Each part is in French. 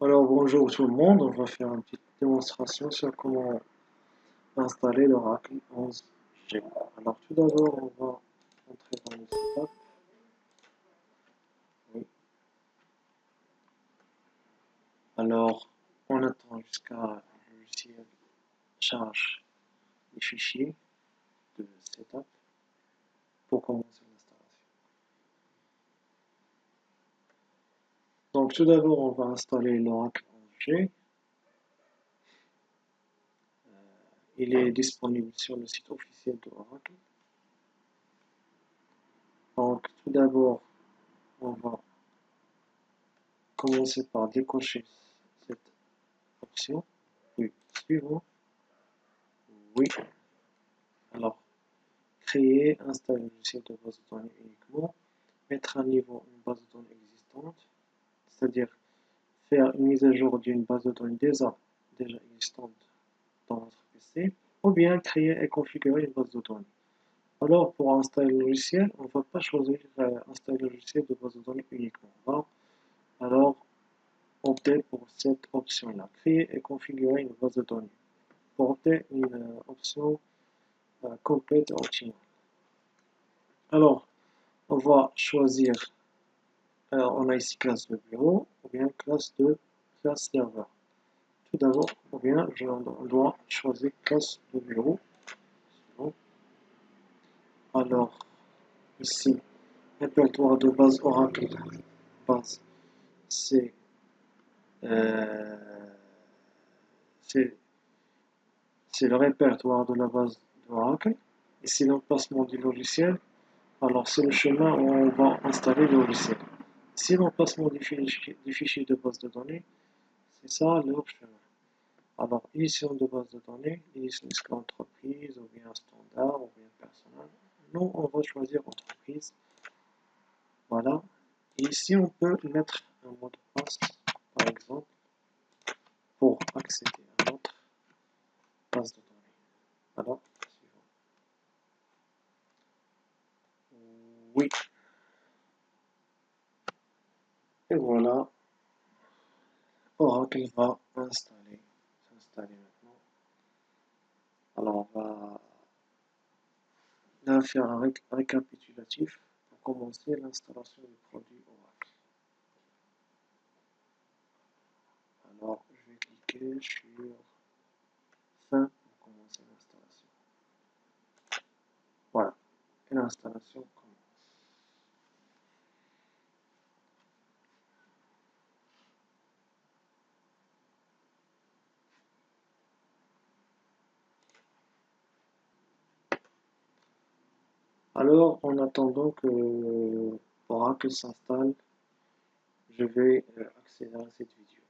Alors bonjour tout le monde, on va faire une petite démonstration sur comment installer l'Oracle 11G. Alors tout d'abord on va entrer dans le setup. Oui. Alors on attend jusqu'à le logiciel charge les fichiers de setup pour commencer l'installation. Donc tout d'abord on va installer l'Oracle 11G. Il est disponible sur le site officiel de Oracle. Donc tout d'abord on va commencer par décocher cette option. Oui, suivant. Oui. Alors, créer, installer un logiciel de base de données uniquement, mettre à niveau une base de données existante, c'est-à-dire faire une mise à jour d'une base de données déjà existante dans notre PC, ou bien créer et configurer une base de données. Alors, pour installer le logiciel, on ne va pas choisir installer le logiciel de base de données uniquement. Alors, optez pour cette option-là, créer et configurer une base de données. Pour opter une option complète et optimale. Alors, on va choisir, on a ici classe de bureau, ou bien classe serveur. Tout d'abord, ou bien on doit choisir classe de bureau. Alors, ici, répertoire de base Oracle, base, c'est le répertoire de la base d'Oracle. Ici, l'emplacement du logiciel, alors c'est le chemin où on va installer le logiciel. Ici, l'emplacement du fichier de base de données, c'est ça le chemin. Alors, édition de base de données, édition entreprise, ou bien standard, ou bien personnel. Nous, on va choisir entreprise. Voilà. Et ici, on peut mettre un mot de passe, par exemple, pour accéder à notre base de données. Alors, suivant. Oui. Et voilà. Oracle va s'installer maintenant. Alors, on va là faire un récapitulatif pour commencer l'installation du produit Oracle. Alors, je vais cliquer sur fin pour commencer l'installation. Voilà, et l'installation commence. Alors, en attendant que Oracle s'installe, je vais accélérer cette vidéo.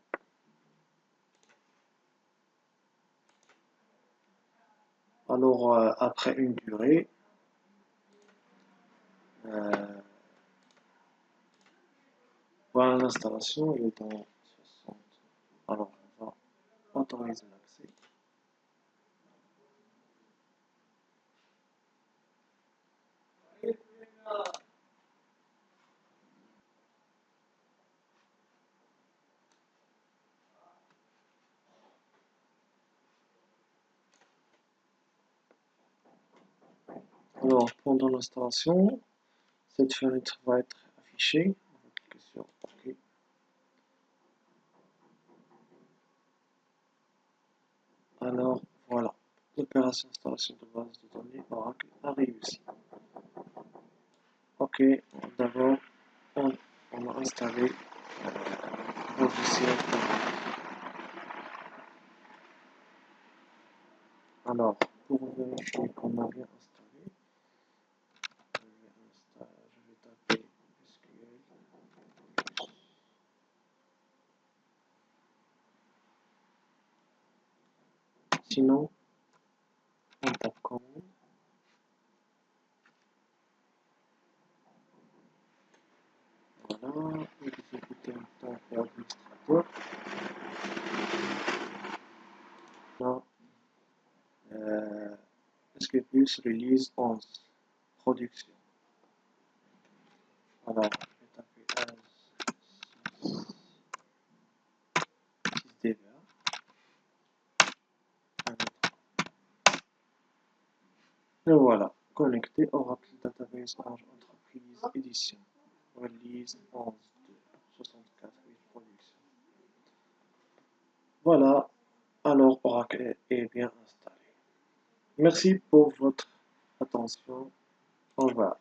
Alors, après une durée, voilà l'installation, elle est dans 60. Alors, on va autoriser l'accès. Alors, pendant l'installation, cette fenêtre va être affichée. On va cliquer sur OK. Alors, voilà, l'opération d'installation de base de données Oracle a réussi. Ok, d'abord, on a installé le logiciel. Alors, pour vérifier qu'on a bien installé, je vais taper SQL. Sinon, on tape commande. Voilà, exécuter en tant qu'administrateur. Là, SQL Plus Release 11, production. Alors, je vais taper 11. Et voilà, connecté Oracle Database Entreprise Édition. Release 11.2, 64 000 productions. Voilà, alors Oracle est bien installé. Merci pour votre attention. Au revoir.